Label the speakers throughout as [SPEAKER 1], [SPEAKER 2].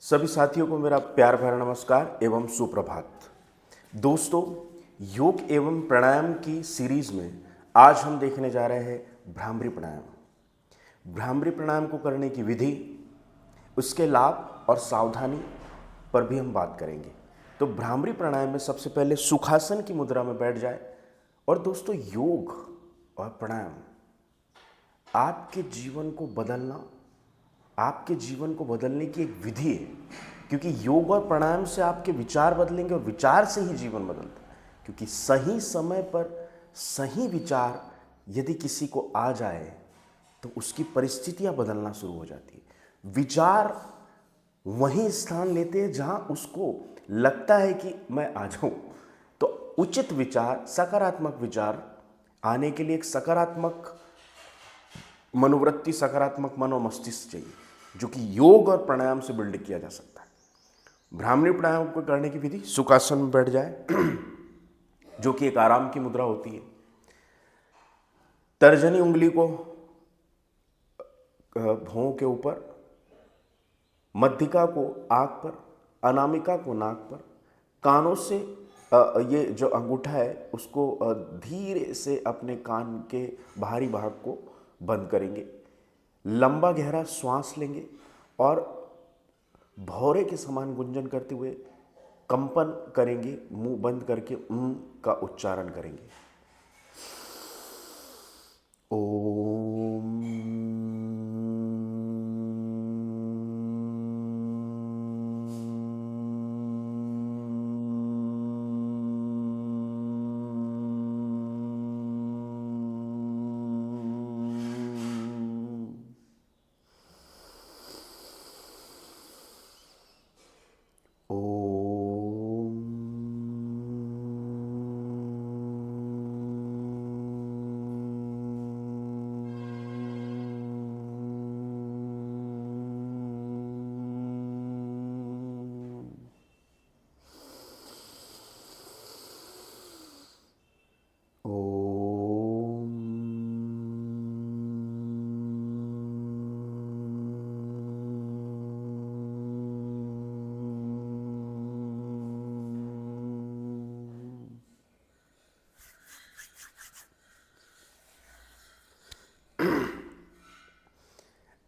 [SPEAKER 1] सभी साथियों को मेरा प्यार भरा नमस्कार एवं सुप्रभात। दोस्तों, योग एवं प्राणायाम की सीरीज में आज हम देखने जा रहे हैं भ्रामरी प्राणायाम। भ्रामरी प्राणायाम को करने की विधि, उसके लाभ और सावधानी पर भी हम बात करेंगे। तो भ्रामरी प्राणायाम में सबसे पहले सुखासन की मुद्रा में बैठ जाए। और दोस्तों, योग और प्राणायाम आपके जीवन को बदलना, आपके जीवन को बदलने की एक विधि है। क्योंकि योग और प्राणायाम से आपके विचार बदलेंगे और विचार से ही जीवन बदलता है। क्योंकि सही समय पर सही विचार यदि किसी को आ जाए तो उसकी परिस्थितियां बदलना शुरू हो जाती है। विचार वहीं स्थान लेते हैं जहां उसको लगता है कि मैं आ जाऊं। तो उचित विचार, सकारात्मक विचार आने के लिए एक सकारात्मक मनोवृत्ति, सकारात्मक मन और मस्तिष्क चाहिए, जो कि योग और प्राणायाम से बिल्ड किया जा सकता है। भ्रामरी प्राणायाम को करने की विधि, सुखासन में बैठ जाए जो कि एक आराम की मुद्रा होती है। तर्जनी उंगली को भौं के ऊपर, मध्यिका को आंख पर, अनामिका को नाक पर, कानों से ये जो अंगूठा है उसको धीरे से अपने कान के बाहरी भाग को बंद करेंगे। लंबा गहरा श्वास लेंगे और भौरे के समान गुंजन करते हुए कंपन करेंगे। मुंह बंद करके का उच्चारण करेंगे। ओम।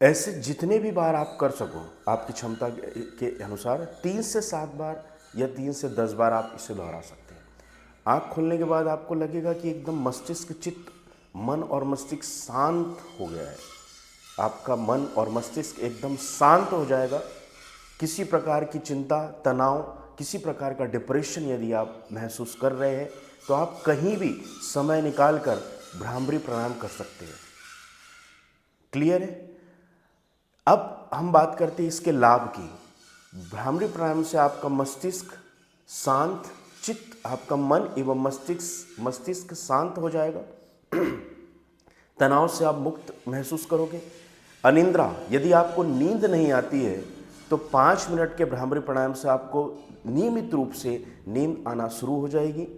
[SPEAKER 1] ऐसे जितने भी बार आप कर सको, आपकी क्षमता के अनुसार 3 से 7 बार या 3 से 10 बार आप इसे दोहरा सकते हैं। आँख खोलने के बाद आपको लगेगा कि एकदम मस्तिष्क, चित्त, मन और मस्तिष्क शांत हो गया है। आपका मन और मस्तिष्क एकदम शांत हो जाएगा। किसी प्रकार की चिंता, तनाव, किसी प्रकार का डिप्रेशन यदि आप महसूस कर रहे हैं तो आप कहीं भी समय निकाल कर भ्रामरी प्राणायाम कर सकते हैं। क्लियर है? अब हम बात करते हैं इसके लाभ की। भ्रामरी प्राणायाम से आपका मस्तिष्क शांत, चित्त, आपका मन एवं मस्तिष्क शांत हो जाएगा। तनाव से आप मुक्त महसूस करोगे। अनिद्रा, यदि आपको नींद नहीं आती है तो 5 मिनट के भ्रामरी प्राणायाम से आपको नियमित रूप से नींद आना शुरू हो जाएगी।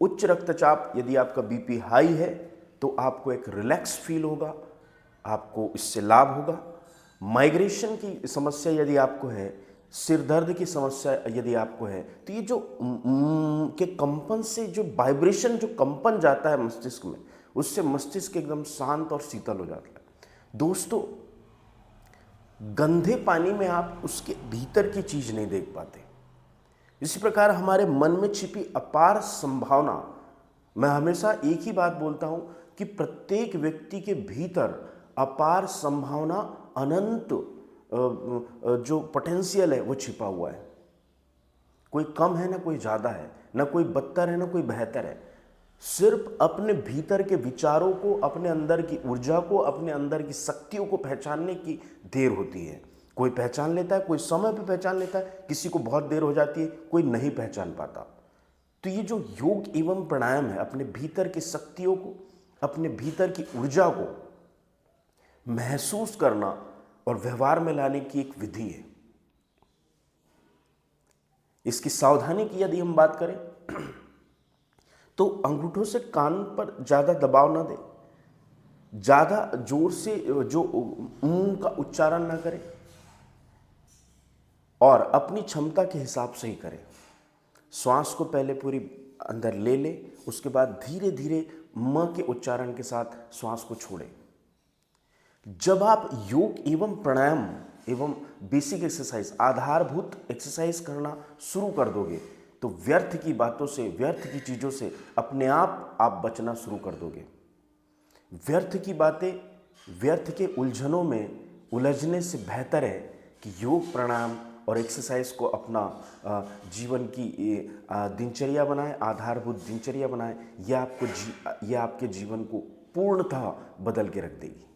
[SPEAKER 1] उच्च रक्तचाप, यदि आपका बीपी हाई है तो आपको एक रिलैक्स फील होगा, आपको इससे लाभ होगा। माइग्रेशन की समस्या यदि आपको है, सिर दर्द की समस्या यदि आपको है, तो ये जो के कंपन से जो वाइब्रेशन, जो कंपन जाता है मस्तिष्क में, उससे मस्तिष्क एकदम शांत और शीतल हो जाता है। दोस्तों, गंदे पानी में आप उसके भीतर की चीज नहीं देख पाते। इसी प्रकार हमारे मन में छिपी अपार संभावना, मैं हमेशा एक ही बात बोलता हूं कि प्रत्येक व्यक्ति के भीतर अपार संभावना, अनंत जो पोटेंशियल है वो छिपा हुआ है। कोई कम है ना कोई ज्यादा है, ना कोई बदतर है ना कोई बेहतर है। सिर्फ अपने भीतर के विचारों को, अपने अंदर की ऊर्जा को, अपने अंदर की शक्तियों को पहचानने की देर होती है। कोई पहचान लेता है, कोई समय पे पहचान लेता है, किसी को बहुत देर हो जाती है, कोई नहीं पहचान पाता। तो ये जो योग एवं प्राणायाम है, अपने भीतर की शक्तियों को, अपने भीतर की ऊर्जा को महसूस करना और व्यवहार में लाने की एक विधि है। इसकी सावधानी की यदि हम बात करें तो अंगूठों से कान पर ज्यादा दबाव ना दे, ज्यादा जोर से जो का उच्चारण ना करें। और अपनी क्षमता के हिसाब से ही करें। श्वास को पहले पूरी अंदर ले ले, उसके बाद धीरे धीरे म के उच्चारण के साथ श्वास को छोड़ें। जब आप योग एवं प्राणायाम एवं बेसिक एक्सरसाइज, आधारभूत एक्सरसाइज करना शुरू कर दोगे तो व्यर्थ की बातों से, व्यर्थ की चीज़ों से अपने आप बचना शुरू कर दोगे। व्यर्थ की बातें, व्यर्थ के उलझनों में उलझने से बेहतर है कि योग, प्राणायाम और एक्सरसाइज को अपना जीवन की दिनचर्या बनाएं, आधारभूत दिनचर्या बनाएं। यह आपके जीवन को पूर्णतः बदल के रख देगी।